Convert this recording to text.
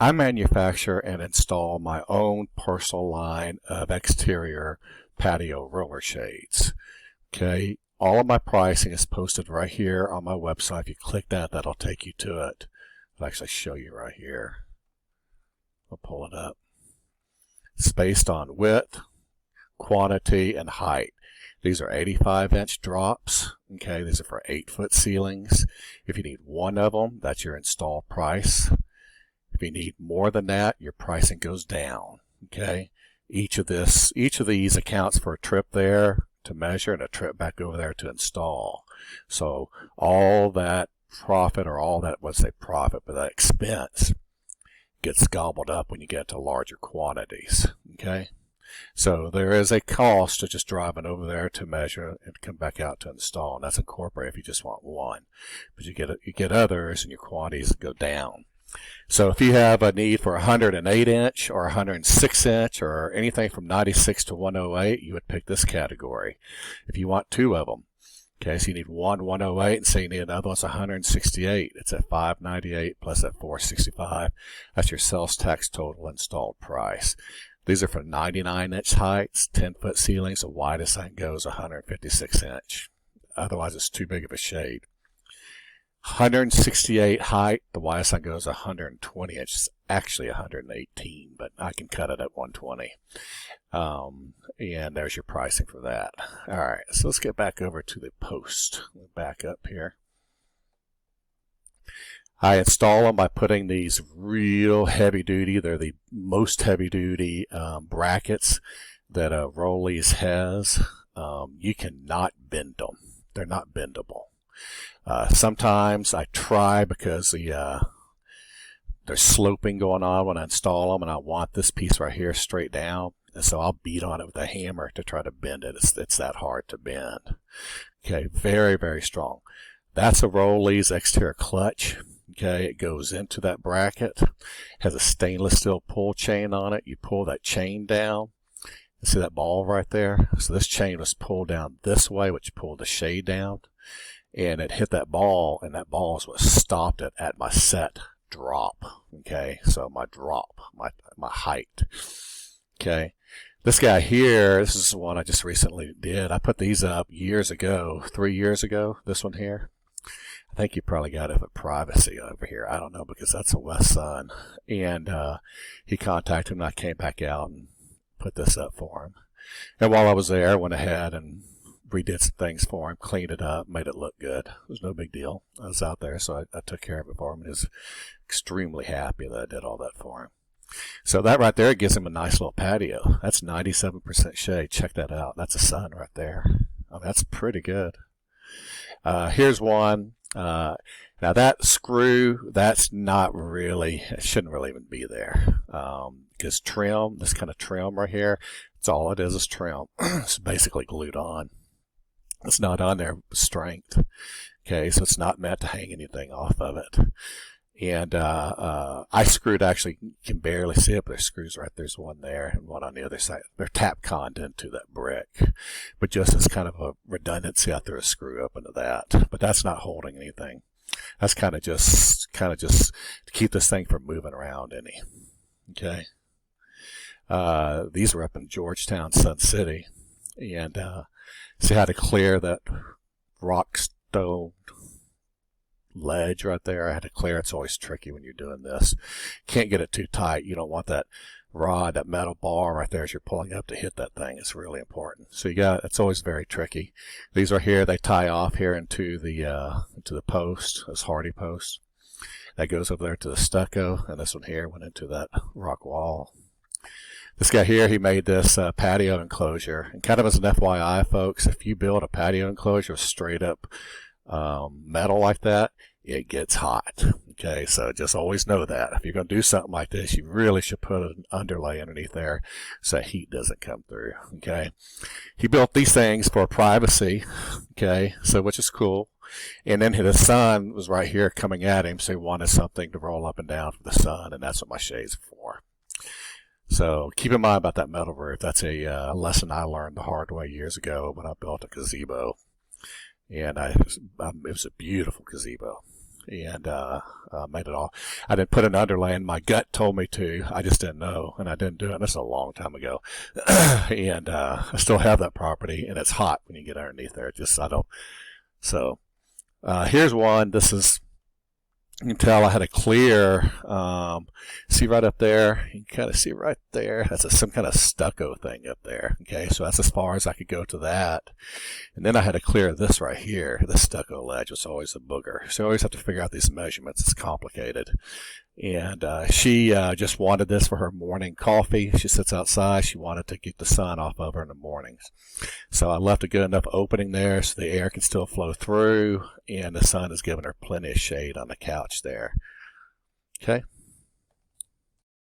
I manufacture and install my own personal line of exterior patio roller shades. Okay, all of my pricing is posted right here on my website. If you click that, that'll take you to it. I'll actually show you right here. I'll pull it up. It's based on width, quantity, and height. These are 85-inch drops. Okay, these are for 8-foot ceilings. If you need one of them, that's your install price. If you need more than that, your pricing goes down. Okay, each of these accounts for a trip there to measure and a trip back over there to install. So all that profit, or all that, let's say profit, but that expense gets gobbled up when you get to larger quantities. Okay, so there is a cost to just driving over there to measure and come back out to install, and that's incorporated if you just want one. But you get others, and your quantities go down. So if you have a need for a 108-inch or 106-inch or anything from 96 to 108, you would pick this category. If you want two of them, okay, so you need one 108 and say you need another one's 168. It's at $598 plus that $465. That's your sales tax total installed price. These are for 99-inch heights, 10-foot ceilings. The widest I can go is 156-inch. Otherwise, it's too big of a shade. 168 height, the widest I can go is 120 inches. It's actually 118, but I can cut it at 120. And there's your pricing for that. All right, so let's get back over to the post. We'll back up here. I install them by putting these real heavy duty, they're the most heavy duty brackets that Rollies has. You cannot bend them. They're not bendable. Sometimes I try because there's sloping going on when I install them, and I want this piece right here straight down, and so I'll beat on it with a hammer to try to bend it. It's that hard to bend. Okay, very, very strong. That's a Rollies exterior clutch. Okay, it goes into that bracket, has a stainless steel pull chain on it. You pull that chain down. You see that ball right there? So this chain was pulled down this way, which pulled the shade down. And it hit that ball, and that ball is what stopped it at my set drop. Okay, so my drop, my height. Okay, this guy here, this is the one I just recently did. I put these up years ago, 3 years ago, this one here. I think you probably got it for privacy over here. I don't know, because that's a West Son. And he contacted me, and I came back out and put this up for him. And while I was there, I went ahead and redid some things for him, cleaned it up, made it look good. It was no big deal. I was out there, so I took care of it for him. He was extremely happy that I did all that for him. So that right there gives him a nice little patio. That's 97% shade. Check that out. That's a sun right there. I mean, that's pretty good. Here's one. Now that screw, that's not really, it shouldn't really even be there. Because trim, this kind of trim right here, it's all it is trim. It's basically glued on. It's not on there with strength. Okay, so it's not meant to hang anything off of it. And I screwed, actually, you can barely see it, but there's screws right there's one there and one on the other side. They're tap conned into that brick. But just as kind of a redundancy, I threw a screw up into that. But that's not holding anything. That's kind of just to keep this thing from moving around any. Okay. These were up in Georgetown, Sun City. And see how to clear that rock stone ledge right there. I had to clear. It's always tricky when you're doing this. Can't get it too tight. You don't want that rod, that metal bar right there as you're pulling up to hit that thing. It's really important. So it's always very tricky. These are here. They tie off here into the post, this hardy post. That goes over there to the stucco, and this one here went into that rock wall. This guy here, he made this patio enclosure. And kind of as an FYI, folks, if you build a patio enclosure straight up metal like that, it gets hot. Okay, so just always know that. If you're going to do something like this, you really should put an underlay underneath there so heat doesn't come through. Okay, he built these things for privacy. Okay, so which is cool. And then the sun was right here coming at him, so he wanted something to roll up and down for the sun, and that's what my shades are for. So keep in mind about that metal roof. That's a lesson I learned the hard way years ago when I built a gazebo. And it was a beautiful gazebo. and made it all. I didn't put an underlaying. My gut told me to. I just didn't know, and I didn't do it. This is a long time ago, and I still have that property, and it's hot when you get underneath there. It just I don't. So here's one. This is. You can tell I had a clear, see right up there, you can kind of see right there, that's some kind of stucco thing up there, okay, so that's as far as I could go to that. And then I had to clear this right here, the stucco ledge was always a booger, so I always have to figure out these measurements, it's complicated. And she just wanted this for her morning coffee. She sits outside. She wanted to get the sun off of her in the mornings. So I left a good enough opening there so the air can still flow through, and the sun is giving her plenty of shade on the couch there. Okay.